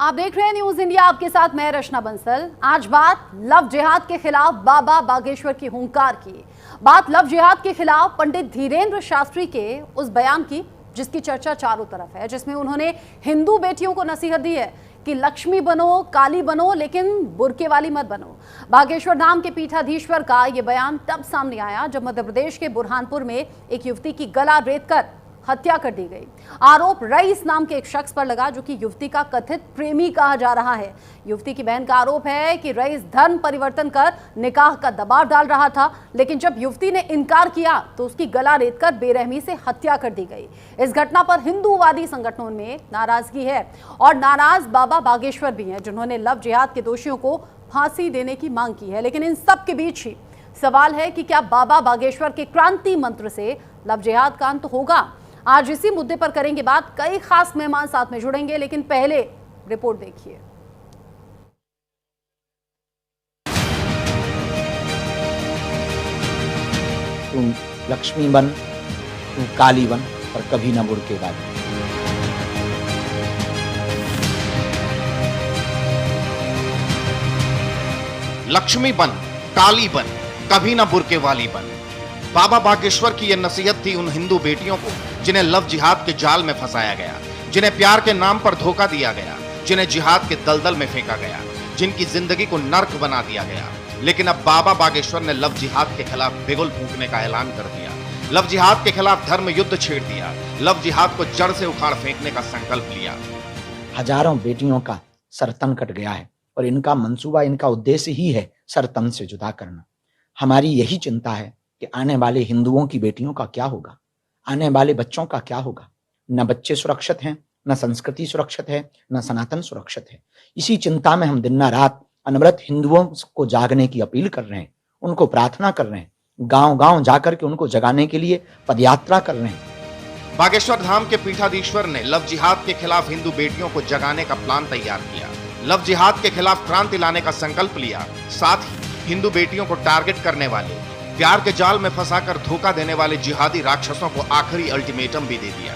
आप देख रहे हैं न्यूज इंडिया, आपके साथ मैं रचना बंसल। आज बात लव जिहाद के खिलाफ बाबा बागेश्वर की हुंकार की। बात लव जिहाद के खिलाफ पंडित धीरेन्द्र शास्त्री के उस बयान की जिसकी चर्चा चारों तरफ है, जिसमें उन्होंने हिंदू बेटियों को नसीहत दी है कि लक्ष्मी बनो, काली बनो, लेकिन बुर्के वाली मत बनो। बागेश्वर धाम के पीठाधीश्वर का यह बयान तब सामने आया जब मध्य प्रदेश के बुरहानपुर में एक युवती की गला रेतकर हत्या कर दी गई। आरोप रईस नाम के एक शख्स पर लगा जो कि युवती का कथित प्रेमी कहा जा रहा है। युवती की बहन का आरोप है कि रईस धर्म परिवर्तन कर निकाह का दबाव डाल रहा था, लेकिन जब युवती ने इनकार किया तो उसकी गला रेतकर बेरहमी से हत्या कर दी गई। इस घटना पर हिंदूवादी संगठनों में नाराजगी है और नाराज बाबा बागेश्वर भी हैं, जिन्होंने लव जिहाद के दोषियों को फांसी देने की मांग की है। लेकिन इन सब के बीच ही सवाल है कि क्या बाबा बागेश्वर के क्रांति मंत्र से लव जिहाद का अंत होगा? आज इसी मुद्दे पर करेंगे बात। कई खास मेहमान साथ में जुड़ेंगे, लेकिन पहले रिपोर्ट देखिए। तुम लक्ष्मी बन, तुम काली बन, पर कभी न बुर्के वाली। लक्ष्मी बन, काली बन, कभी न बुर्के वाली बन। बाबा बागेश्वर की यह नसीहत थी उन हिंदू बेटियों को जिन्हें लव जिहाद के जाल में फंसाया गया, जिन्हें प्यार के नाम पर धोखा दिया गया, जिन्हें जिहाद के दलदल में फेंका गया, जिनकी जिंदगी को नर्क बना दिया गया। लेकिन अब बाबा बागेश्वर ने लव जिहाद के खिलाफ बिगुल फूंकने का ऐलान कर दिया। लव जिहाद के खिलाफ धर्म युद्ध छेड़ दिया। लव जिहाद को जड़ से उखाड़ फेंकने का संकल्प लिया। हजारों बेटियों का सरतन कट गया है और इनका मंसूबा, इनका उद्देश्य ही है सरतन से जुदा करना। हमारी यही चिंता है कि आने वाले हिंदुओं की बेटियों का क्या होगा, आने वाले बच्चों का क्या होगा। न बच्चे सुरक्षित हैं, न संस्कृति सुरक्षित है, न सनातन सुरक्षित है। इसी चिंता में हम दिन रात अनवरत हिंदुओं को जागने की अपील कर रहे हैं, उनको प्रार्थना कर रहे हैं, गांव-गांव जाकर के उनको जगाने के लिए पदयात्रा कर रहे हैं। बागेश्वर धाम के पीठाधीश्वर ने लव जिहाद के खिलाफ हिंदू बेटियों को जगाने का प्लान तैयार किया। लव जिहाद के खिलाफ क्रांति लाने का संकल्प लिया। साथ ही हिंदू बेटियों को टारगेट करने वाले, प्यार के जाल में फंसाकर धोखा देने वाले जिहादी राक्षसों को आखिरी अल्टीमेटम भी दे दिया।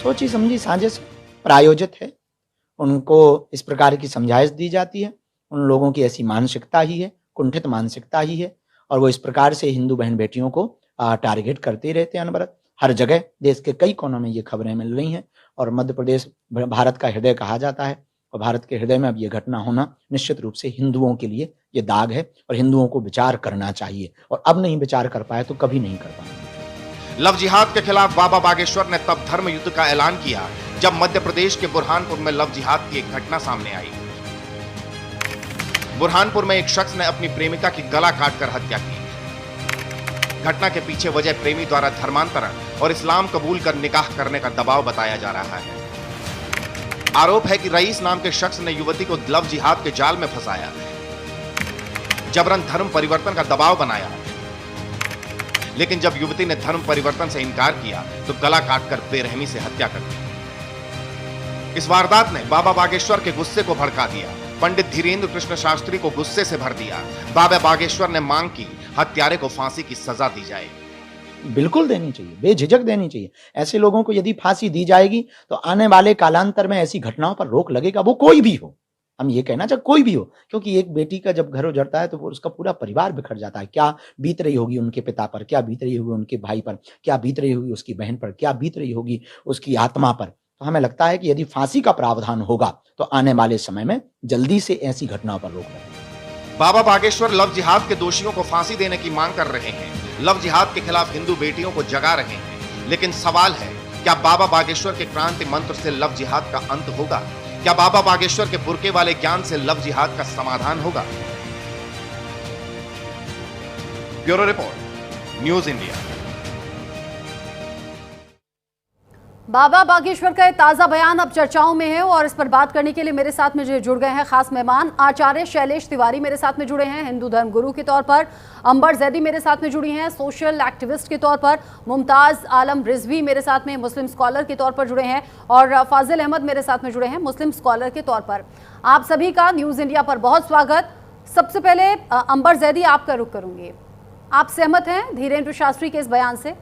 सोची समझी साजिश प्रायोजित है, उनको इस प्रकार की समझाइश दी जाती है। उन लोगों की ऐसी मानसिकता ही है, कुंठित मानसिकता ही है, और वो इस प्रकार से हिंदू बहन बेटियों को टारगेट करते रहते हैं अनवरत। हर जगह देश के कई कोनों में ये खबरें मिल रही हैं और मध्य प्रदेश भारत का हृदय कहा जाता है और भारत के हृदय में अब ये घटना होना निश्चित रूप से हिंदुओं के लिए ये दाग है और हिंदुओं को विचार करना चाहिए, और अब नहीं विचार कर पाए तो कभी नहीं कर पाएंगे। लव जिहाद के खिलाफ बाबा बागेश्वर ने तब धर्म युद्ध का ऐलान किया जब मध्य प्रदेश के बुरहानपुर में लव जिहाद की एक घटना सामने आई। बुरहानपुर में एक शख्स ने अपनी प्रेमिका की गला काटकर हत्या की। घटना के पीछे वजह प्रेमी द्वारा धर्मांतरण और इस्लाम कबूल कर निकाह करने का दबाव बताया जा रहा है। आरोप है कि रईस नाम के शख्स ने युवती को लव जिहाद के जाल में फंसाया, जबरन धर्म परिवर्तन का दबाव बनाया। लेकिन जब युवती ने धर्म परिवर्तन से इनकार किया तो गला काटकर बेरहमी से हत्या कर दी। इस वारदात ने बाबा बागेश्वर के गुस्से को भड़का दिया। पंडित धीरेन्द्र कृष्ण शास्त्री को गुस्से से भर दिया। बाबा बागेश्वर ने मांग की हत्यारे को फांसी की सजा दी जाए। बिल्कुल देनी चाहिए, बेझिझक देनी चाहिए। ऐसे लोगों को यदि फांसी दी जाएगी तो आने वाले कालांतर में ऐसी घटनाओं पर रोक लगेगा, वो कोई भी हो। हम ये कहना चाहे कोई भी हो, क्योंकि एक बेटी का जब घर उजड़ता है तो उसका पूरा परिवार बिखर जाता है। क्या बीत रही होगी उनके पिता पर, क्या बीत रही होगी उनके भाई पर, क्या बीत रही होगी उसकी बहन पर, क्या बीत रही होगी उसकी आत्मा पर। तो हमें लगता है कि यदि फांसी का प्रावधान होगा तो आने वाले समय में जल्दी से ऐसी घटनाओं पर रोक लगेगी। बाबा बागेश्वर लव जिहाद के दोषियों को फांसी देने की मांग कर रहे हैं, लव जिहाद के खिलाफ हिंदू बेटियों को जगा रहे हैं। लेकिन सवाल है, क्या बाबा बागेश्वर के क्रांति मंत्र से लव जिहाद का अंत होगा? क्या बाबा बागेश्वर के बुर्के वाले ज्ञान से लव जिहाद का समाधान होगा? Bureau report, news India. Baba Bageshwar का ताजा बयान अब चर्चाओं में है और इस पर बात करने के लिए मेरे साथ में जुड़ गए हैं खास मेहमान। आचार्य शैलेश तिवारी मेरे साथ में जुड़े हैं हिंदू धर्म गुरु के तौर पर, अंबर जैदी मेरे साथ में जुड़ी हैं सोशल एक्टिविस्ट के तौर पर, मुमताज आलम रिजवी मेरे साथ में मुस्लिम स्कॉलर के तौर पर जुड़े हैं, और फाजिल अहमद मेरे साथ में जुड़े हैं मुस्लिम स्कॉलर के तौर पर। आप सभी का न्यूज इंडिया पर बहुत स्वागत। सबसे पहले अंबर जैदी, आपका रुख करूंगी। आप सहमत हैं धीरेन्द्र शास्त्री के इस बयान से?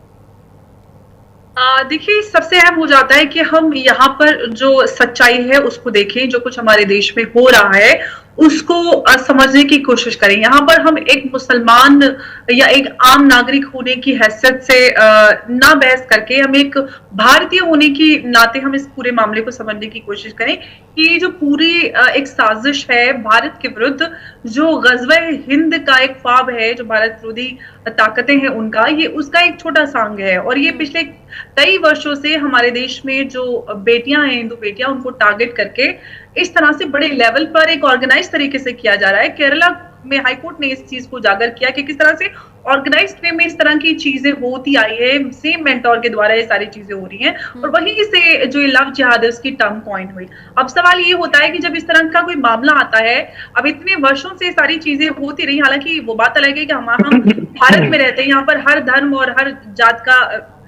देखिए, सबसे अहम हो जाता है कि हम यहाँ पर जो सच्चाई है उसको देखें, जो कुछ हमारे देश में हो रहा है उसको समझने की कोशिश करें। यहाँ पर हम एक मुसलमान या एक आम नागरिक होने की हैसियत से ना बहस करके हम एक भारतीय होने की नाते हम इस पूरे मामले को समझने की कोशिश करें कि ये जो पूरी एक साजिश है भारत के विरुद्ध, जो ग़ज़वे हिंद का एक ख्वाब है, जो भारत विरोधी ताकतें हैं उनका, ये उसका एक छोटा सा अंग है। और ये पिछले कई वर्षों से हमारे देश में जो बेटियां हैं, हिंदू बेटियां, उनको टारगेट करके इस तरह से बड़े लेवल पर एक ऑर्गेनाइज तरीके से किया जा रहा है। केरला में हाईकोर्ट ने इस चीज को उजागर किया कि किस तरह से ऑर्गेनाइज्ड वे में इस तरह की चीजें होती आई है, सेम मेंटोर के द्वारा ये सारी चीजें हो रही हैं, और वहीं से जो ये लव जिहाद है उसकी टर्म कॉइन हुई। अब सवाल ये होता है कि जब इस तरह का कोई मामला आता है, अब इतने वर्षों से सारी चीजें होती रही, हालांकि वो बात अलग है कि हम भारत में रहते हैं, यहाँ पर हर धर्म और हर जात का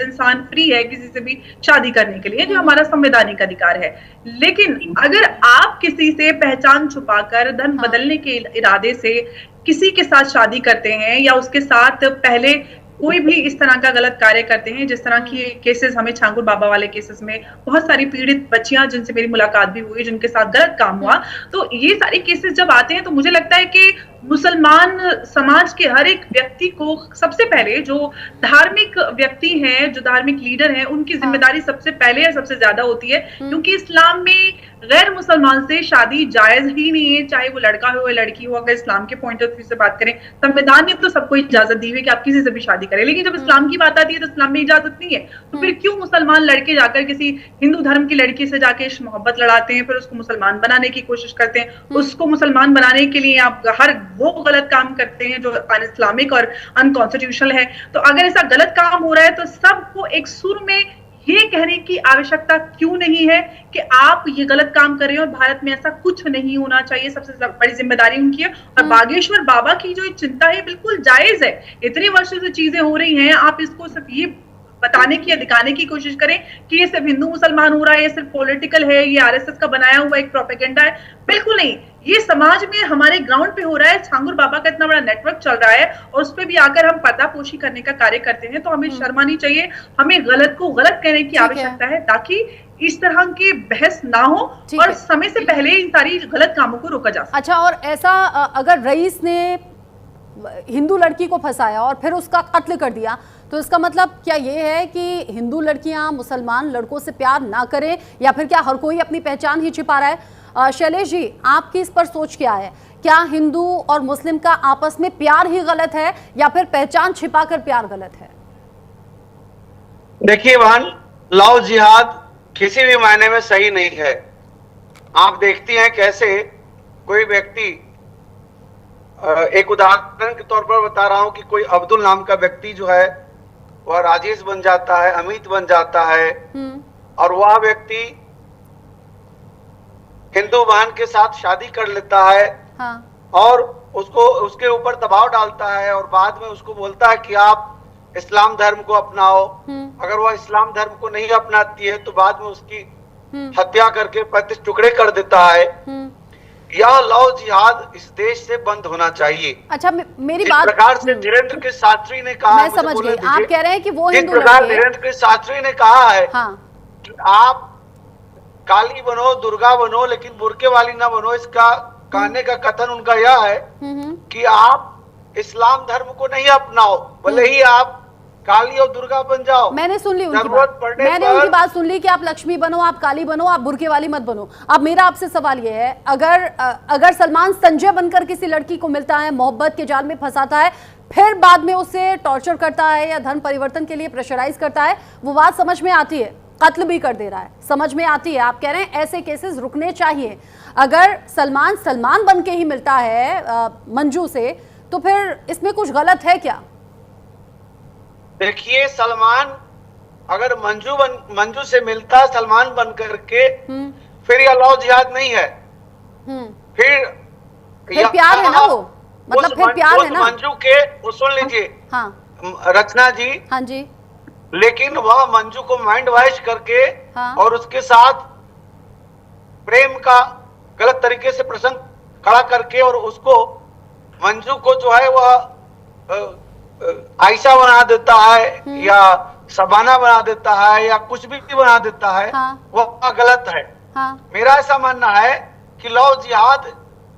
इंसान फ्री है किसी से भी शादी करने के लिए, जो हमारा संवैधानिक अधिकार है। लेकिन अगर आप किसी से पहचान छुपाकर धन बदलने के इरादे से किसी के साथ शादी करते हैं या उसके साथ पहले कोई भी इस तरह का गलत कार्य करते हैं, जिस तरह की केसेस हमें छांगुर बाबा वाले केसेस में बहुत सारी पीड़ित बच्चियां जिनसे मेरी मुलाकात भी हुई, जिनके साथ गलत काम हुआ, तो ये सारे केसेस जब आते हैं तो मुझे लगता है कि मुसलमान समाज के हर एक व्यक्ति को सबसे पहले, जो धार्मिक व्यक्ति हैं, जो धार्मिक लीडर हैं, उनकी जिम्मेदारी सबसे पहले और सबसे ज्यादा होती है, क्योंकि इस्लाम में गैर मुसलमान से शादी जायज ही नहीं है, चाहे वो लड़का हो या लड़की हो। अगर इस्लाम के पॉइंट ऑफ व्यू से बात करें, संविधान ने तो सबको इजाजत दी है कि आप किसी से भी शादी करें, लेकिन जब इस्लाम की बात आती है तो इस्लाम में इजाजत नहीं है। तो फिर क्यों मुसलमान लड़के जाकर किसी हिंदू धर्म की लड़की से जाके मोहब्बत लड़ाते हैं, फिर उसको मुसलमान बनाने की कोशिश करते हैं, उसको मुसलमान बनाने के लिए आप हर वो गलत काम करते हैं जो अन इस्लामिक और अनकॉन्स्टिट्यूशनल है। तो अगर ऐसा गलत काम हो रहा है तो सबको एक सुर में ये कहने की आवश्यकता क्यों नहीं है कि आप ये गलत काम कर रहे हैं और भारत में ऐसा कुछ नहीं होना चाहिए। सबसे बड़ी जिम्मेदारी उनकी है। और बागेश्वर बाबा की जो चिंता है बिल्कुल जायज है। इतने वर्षों से चीजें हो रही हैं, आप इसको सिर्फ ये बताने की या दिखाने की कोशिश करें कि ये सिर्फ हिंदू मुसलमान हो रहा है, ये सिर्फ पॉलिटिकल है, ये आरएसएस का बनाया हुआ एक प्रोपेगेंडा है, बिल्कुल नहीं। ये समाज में हमारे ग्राउंड पे हो रहा है। छांगुर बाबा का इतना बड़ा नेटवर्क चल रहा है और उस पर भी आकर हम पर्दापोशी करने का कार्य करते हैं, तो हमें शर्मा नहीं चाहिए। हमें गलत को गलत कहने की आवश्यकता है ताकि इस तरह की बहस ना हो और समय से पहले इन सारी गलत कामों को रोका जा सके। अच्छा, और ऐसा अगर रईस ने हिंदू लड़की को फंसाया और फिर उसका कत्ल कर दिया, तो इसका मतलब क्या ये है कि हिंदू लड़कियां मुसलमान लड़कों से प्यार ना करें, या फिर क्या हर कोई अपनी पहचान ही छिपा रहा है? शैलेश जी, आपकी इस पर सोच क्या है? क्या हिंदू और मुस्लिम का आपस में प्यार ही गलत है या फिर पहचान छिपाकर प्यार गलत है? देखिए बहन, लव जिहाद किसी भी मायने में सही नहीं है। आप देखती हैं कैसे कोई व्यक्ति, एक उदाहरण के तौर पर बता रहा हूं कि कोई अब्दुल नाम का व्यक्ति जो है वह राजेश बन जाता है, अमित बन जाता है, और वह व्यक्ति हिंदू बहन के साथ शादी कर लेता है। हाँ। और उसको उसके ऊपर दबाव डालता है और बाद में उसको बोलता है कि आप इस्लाम धर्म को अपनाओ। अगर वह इस्लाम धर्म को नहीं अपनाती है तो बाद में उसकी हत्या करके 35 टुकड़े कर देता है। यह लव जिहाद इस देश से बंद होना चाहिए। अच्छा, मेरी बात प्रकार से धीरेन्द्र के शास्त्री ने कहा, मैं समझ गई, आप कह रहे हैं कि वो हिंदू प्रकार धीरेन्द्र के शास्त्री ने कहा है कि आप काली बनो, दुर्गा बनो, लेकिन बुरके वाली ना बनो। इसका कहने का कथन उनका यह है कि आप इस्लाम धर्म को नहीं अपनाओ, भले ही आप काली और दुर्गा बन जाओ। मैंने सुन ली उनकी बात, उनकी बात सुन ली कि आप लक्ष्मी बनो, आप काली बनो, आप बुरके वाली मत बनो। अब मेरा आपसे सवाल ये है, अगर सलमान संजय बनकर किसी लड़की को मिलता है, मोहब्बत के जाल में फंसाता है, फिर बाद में उसे टॉर्चर करता है या धर्म परिवर्तन के लिए प्रेशराइज करता है, वो बात समझ में आती है, कत्ल भी कर दे रहा है, समझ में आती है। आप कह रहे हैं ऐसे केसेस रुकने चाहिए। अगर सलमान बन के ही मिलता है मंजू से, तो फिर इसमें कुछ गलत है क्या? देखिए, सलमान अगर मंजू से मिलता सलमान बन करके, फिर यह लव जिहाद नहीं है। फिर प्यार है ना, वो मतलब फिर प्यार है ना मंजू के। वो सुन लीजिए, हाँ रचना जी, हाँ जी, लेकिन वह मंजू को माइंड वॉश करके, हाँ, और उसके साथ प्रेम का गलत तरीके से प्रसंग खड़ा करके, और उसको मंजू को जो है वह आयशा बना देता है या शबाना बना देता है या कुछ भी बना देता है, वह गलत है। मेरा ऐसा मानना है कि लव जिहाद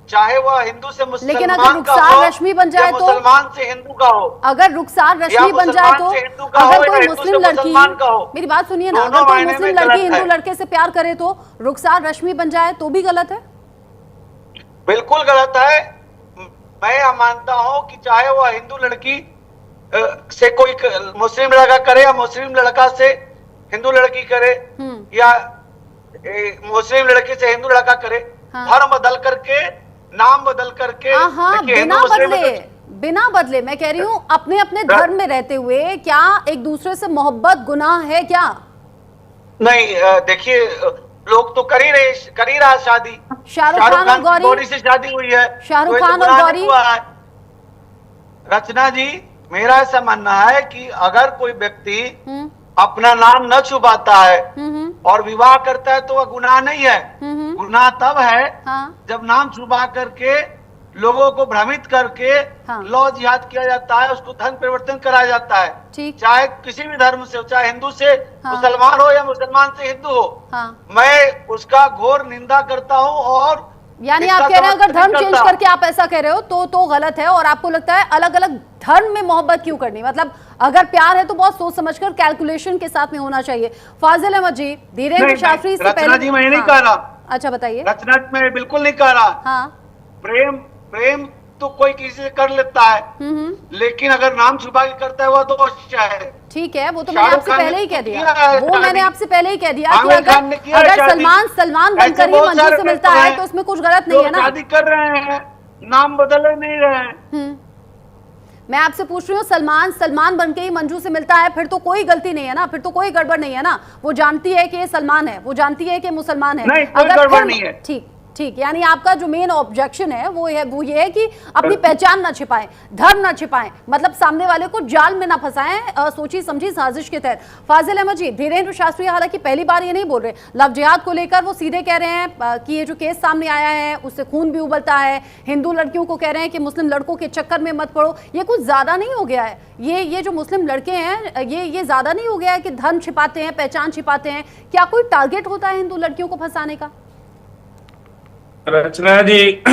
चाहे वह हिंदू से मुसलमान लेकिन अगर रुखसार रश्मि बन जाए तो, मुसलमान से हिंदू का हो, अगर रुखसार रश्मि बन जाए तो, अगर कोई मुस्लिम लड़की, मेरी बात सुनिए ना, अगर कोई मुस्लिम लड़की हिंदू लड़के से प्यार करे तो रुखसार रश्मि बन जाए तो भी गलत है? बिल्कुल गलत है। मैं यह मानता हूं कि चाहे वह हिंदू लड़की से कोई मुस्लिम लड़का करे या मुस्लिम लड़का से हिंदू लड़की करे या मुस्लिम लड़के से हिंदू लड़का करे, धर्म बदल करके, नाम बदल करके, बिना बदले मैं कह रही हूँ, अपने अपने धर्म में रहते हुए क्या एक दूसरे से मोहब्बत गुनाह है क्या? नहीं, देखिए लोग तो कर ही रहा शादी। शाहरुख खान और गौरी से शादी हुई है, शाहरुख खान और गौरी। रचना जी, मेरा ऐसा मानना है कि अगर कोई व्यक्ति अपना नाम न छुपाता है और विवाह करता है तो वह गुनाह नहीं है। गुनाह तब है जब नाम छुपा करके लोगों को भ्रमित करके लव जिहाद किया जाता है, उसको धर्म परिवर्तन कराया जाता है, चाहे किसी भी धर्म से हो, चाहे हिंदू से मुसलमान हो या मुसलमान से हिंदू हो। मैं उसका घोर निंदा करता हूँ। और यानी आप कह रहे हैं अगर धर्म चेंज करके आप ऐसा कह रहे हो तो गलत है, और आपको लगता है अलग अलग धर्म में मोहब्बत क्यों करनी? मतलब अगर प्यार है तो बहुत सोच समझकर कैलकुलेशन के साथ में होना चाहिए। फाजिल अहमद जी, धीरेन्द्र शास्त्री से पहले। जी मैं नहीं कह रहा। अच्छा बताइए। रचना मैं बिल्कुल नहीं कह रहा। प्रेम तो कोई किसी से कर लेता है, लेकिन अगर नाम छुपा के करता है वह तो अच्छा है। ठीक है, वो तो मैंने आपसे पहले ही कह दिया, वो मैंने आपसे पहले ही कह दिया कि अगर सलमान बनकर ही मंजू से मिलता है तो उसमें कुछ गलत नहीं है ना। शादी कर रहे हैं, नाम बदल नहीं रहे हैं। मैं आपसे पूछ रही हूँ, सलमान बनके ही मंजू से मिलता है, फिर तो कोई गलती नहीं है ना, फिर तो कोई गड़बड़ नहीं है ना। वो जानती है कि ये सलमान है, वो जानती है कि मुसलमान है, नहीं, कोई गड़बड़ नहीं है। ठीक, यानी आपका जो मेन ऑब्जेक्शन है वो ये है कि अपनी पहचान ना छिपाएं, धर्म ना छिपाएं, मतलब सामने वाले को जाल में ना फंसाएं, सोची समझी साजिश के तहत। फाजिल अहमद जी, धीरेन्द्र शास्त्री हालांकि पहली बार ये नहीं बोल रहे, लव जिहाद को लेकर वो सीधे कह रहे हैं कि ये जो केस सामने आया है उससे खून भी उबलता है, हिंदू लड़कियों को कह रहे हैं कि मुस्लिम लड़कों के चक्कर में मत पड़ो। ये कुछ ज्यादा नहीं हो गया है? ये जो मुस्लिम लड़के हैं ये ज्यादा नहीं हो गया है कि धर्म छिपाते हैं, पहचान छिपाते हैं? क्या कोई टारगेट होता है हिंदू लड़कियों को फंसाने का? रचना जी,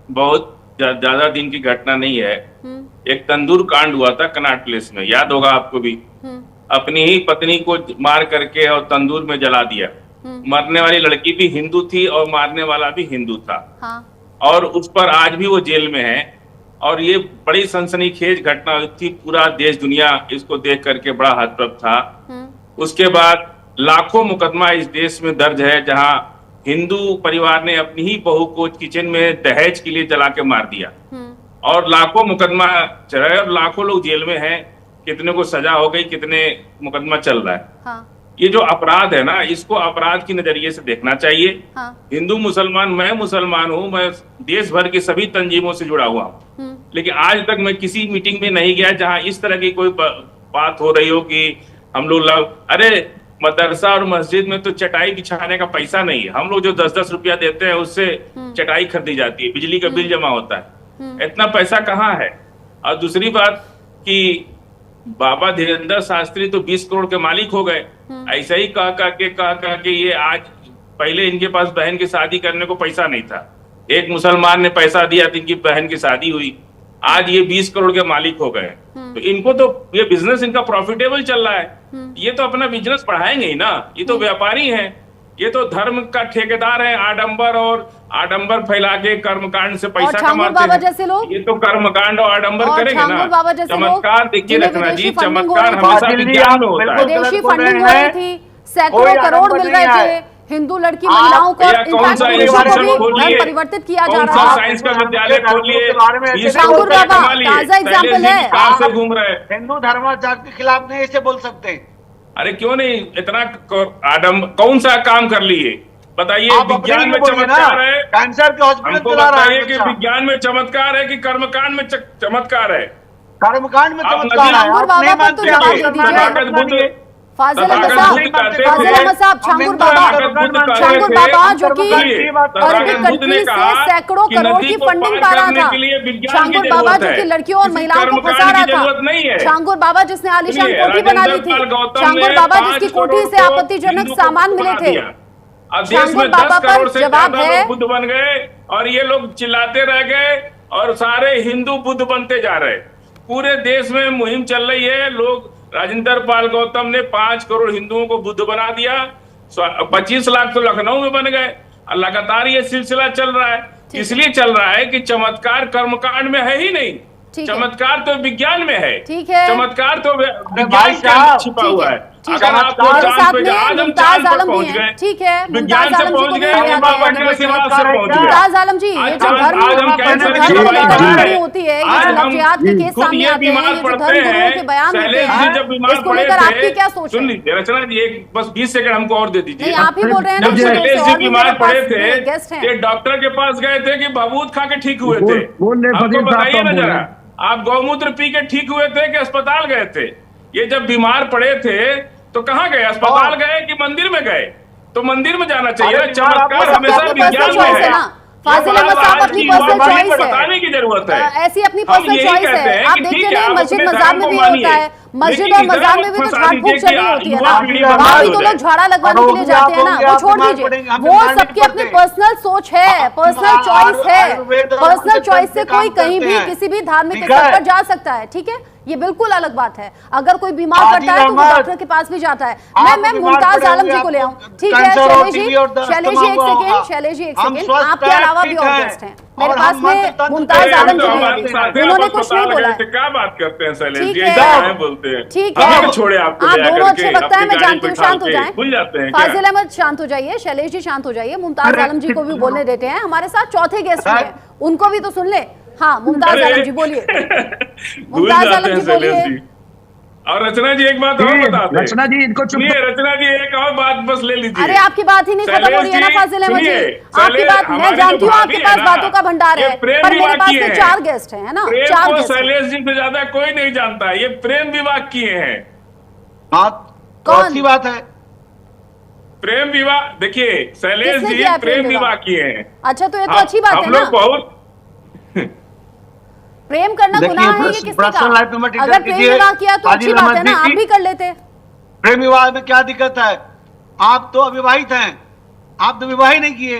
बहुत ज्यादा दिन की घटना नहीं है। एक तंदूर कांड हुआ था कनाट प्लेस में, याद होगा आपको भी। अपनी ही पत्नी को मार करके और तंदूर में जला दिया। मरने वाली लड़की भी हिंदू थी और मारने वाला भी हिंदू था। और उस पर आज भी वो जेल में है। और ये बड़ी सनसनीखेज घटना हुई थी, पूरा देश दुनिया इसको देख करके बड़ा हतप्रभ था। उसके बाद लाखों मुकदमा इस देश में दर्ज है जहां हिंदू परिवार ने अपनी ही बहू को किचन में दहेज के लिए जला के मार दिया। और लाखों मुकदमा चल रहा है और लाखों लोग जेल में हैं, कितने को सजा हो गई, कितने मुकदमा चल रहा है। ये जो अपराध है ना, इसको अपराध की नजरिए से देखना चाहिए। हिंदू मुसलमान, मैं मुसलमान हूँ, मैं देश भर की सभी तंजीमों से जुड़ा हुआ हूँ, लेकिन आज तक मैं किसी मीटिंग में नहीं गया जहां इस तरह की कोई बात हो रही हो कि हम लोग अरे मदरसा और मस्जिद में तो चटाई बिछाने का पैसा नहीं है। हम लोग जो 10-10 रुपया देते हैं उससे चटाई खरीदी जाती है, बिजली का बिल जमा होता है। इतना पैसा कहाँ है? और दूसरी बात कि बाबा धीरेन्द्र शास्त्री तो 20 करोड़ के मालिक हो गए। ऐसा ही कह के ये आज, पहले इनके पास बहन की शादी करने को पैसा नहीं था, एक मुसलमान ने पैसा दिया तो इनकी बहन की शादी हुई। आज ये 20 करोड़ के मालिक हो गए। तो इनको तो ये बिजनेस इनका प्रॉफिटेबल चल रहा है। ये तो अपना बिजनेस बढ़ाएंगे ही ना, ये तो व्यापारी हैं। ये तो धर्म का ठेकेदार है, आडंबर फैला के कर्मकांड से पैसा कमाते हैं। ये तो कर्मकांड और आडंबर करेंगे ना। चमत्कार देखिए रखना जी, चमत्कार हमेशा विज्ञान में होता है। विदेशी फंडिंग हो रही थी, सैकड़ों करोड़ मिल रहे थे हिंदू लड़की महिलाओं को, परिवर्तित किया जा रहा है। साइंस का विद्यालय खोलिए, ताजा एग्जाम्पल है। कार से घूम रहे हैं। हिंदू धर्माचार के खिलाफ नहीं ऐसे बोल सकते। अरे क्यों नहीं, इतना कौन सा काम कर लिए बताइए? विज्ञान में चमत्कार है, कैंसर के हॉस्पिटल चला रहा है कि विज्ञान में चमत्कार है कि कर्मकांड में चमत्कार है? कर्मकांड में चमत्कार है। फाजिल अहमद साहब, छांगुर बाबा जो कि अरबिक कंट्री से सैकड़ों करोड़ की फंडिंग पा रहा था, छांगुर बाबा जो कि लड़कियों और महिलाओं को फंसा रहा था, छांगुर बाबा जिसने आलीशान कोठी बना ली थी, छांगुर बाबा जिसकी कोठी से आपत्तिजनक सामान मिले थे। देश में 10 करोड़ से ज्यादा बुद्ध बन गए और ये लोग चिल्लाते रह गए और सारे हिंदू बुद्ध बनते जा रहे। पूरे देश में मुहिम चल रही है। लोग राजेंद्र पाल गौतम ने 5 करोड़ हिंदुओं को बुद्ध बना दिया, 25 लाख तो लखनऊ में बन गए। लगातार ये सिलसिला चल रहा है। इसलिए चल रहा है कि चमत्कार कर्मकांड में है ही नहीं, चमत्कार तो विज्ञान में है। चमत्कार तो विज्ञान के छिपा हुआ है। अगर आपको चांद पे आज हम चांद पर पहुंच गए, ठीक है, विज्ञान से पहुंच गए, हम बाबा के आशीर्वाद से पहुंच गए। मुमताज आलम जी, ये जो धर्म होती है, जिहाद के केस सामने आते हैं, ये जो धर्म गुरुओं के बयान होते हैं, जब बीमार इसको पड़े लेकर आपकी क्या थे, सोच सुन लीजिए रचना जी, एक बस 20 सेकंड हमको और दे दीजिए। आप ही बोल रहे हैं ना, जब शैलेश जी बीमार पड़े थे, ये डॉक्टर के पास गए थे कि बबूत खा के ठीक हुए थे। हमको बताइए ना जरा, आप गौमूत्र पी के ठीक हुए थे कि अस्पताल गए थे? ये जब बीमार पड़े थे तो कहाँ गए? अस्पताल गए कि मंदिर में गए? तो मंदिर में जाना चाहिए। चमत्कार हमेशा विज्ञान में है। फाजिल अहमद साहब, अपनी पर्सनल चॉइस है, बताने की जरूरत है। ऐसी अपनी पर्सनल चॉइस है। आप देखते नहीं, मस्जिद मजार में भी होता है, मस्जिद और मजार में भी तो झाड़ फूक चल रही होती है ना, वहां भी तो लोग झाड़ा लगवाने के लिए जाते हैं ना। वो छोड़ दीजिए, वो सबकी अपनी पर्सनल सोच है, पर्सनल चॉइस है। पर्सनल चॉइस से कोई कहीं भी किसी भी धार्मिक स्तर पर जा सकता है, ठीक है, ये बिल्कुल अलग बात है। अगर कोई बीमार पड़ता है तो वो डॉक्टर के पास भी जाता है। मैं मुमताज आलम जी को ले आऊं, ठीक है? शैलेश जी एक सेकेंड, आपके अलावा भी और गेस्ट हैं मेरे पास में। मुमताज आलम जी उन्होंने कुछ नहीं बोला है। क्या बात करते हैं शैलेश जी, बोलते हैं, ठीक है, छोड़े आप दोनों अच्छे वक्ता है, मैं जानती हूँ, शांत हो जाए। भूल जाते हैं। फाजिल अहमद शांत हो जाइए, शैलेश जी शांत हो जाइए, मुमताज आलम जी को भी बोलने देते हैं। हमारे साथ चौथे गेस्ट हैं, उनको भी तो सुन ले। हाँ, मुमताज आलम जी बोलिए। मुमताज आलम जी बोलिए। और रचना जी एक बात और बताते हैं। रचना जी इनको चुप, रचना जी एक और बात बस ले लीजिए। अरे आपकी बात ही नहीं खत्म हो रही है ना फाजिल अहमद जी, आपकी बात मैं जानती हूँ, आपके पास बातों का भंडार है, पर मेरे पास तो 4 गेस्ट हैं, है ना, 4 गेस्ट। शैलेश जी से ज्यादा कोई नहीं जानता, ये प्रेम विवाह किए हैं। कौन सी बात है? प्रेम विवाह, देखिए शैलेश जी प्रेम विवाह किए हैं। अच्छा, तो ये तो अच्छी बात है ना। बहुत प्रेम करना गुनाह है ये किसने कहा? अगर प्रेम विवाह किया तो अच्छी बात है ना, आप भी कर लेते। प्रेम विवाह में क्या दिक्कत है? आप तो अविवाहित हैं, आप तो विवाह ही नहीं किए।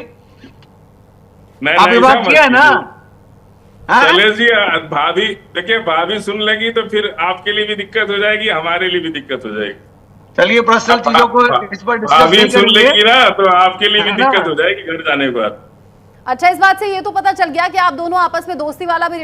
आप विवाह किया ना? शैलेश जी, भाभी देखिए, भाभी सुन लेगी तो फिर आपके लिए भी दिक्कत हो जाएगी, हमारे लिए भी दिक्कत हो जाएगी। चलिए पर्सनल चीजों को इस पर भाभी सुन लेगी ना तो आपके लिए भी दिक्कत हो जाएगी घर जाने के बाद। अच्छा, इस बात से ये तो पता चल गया कि आप दोनों आपस में दोस्ती वाला भी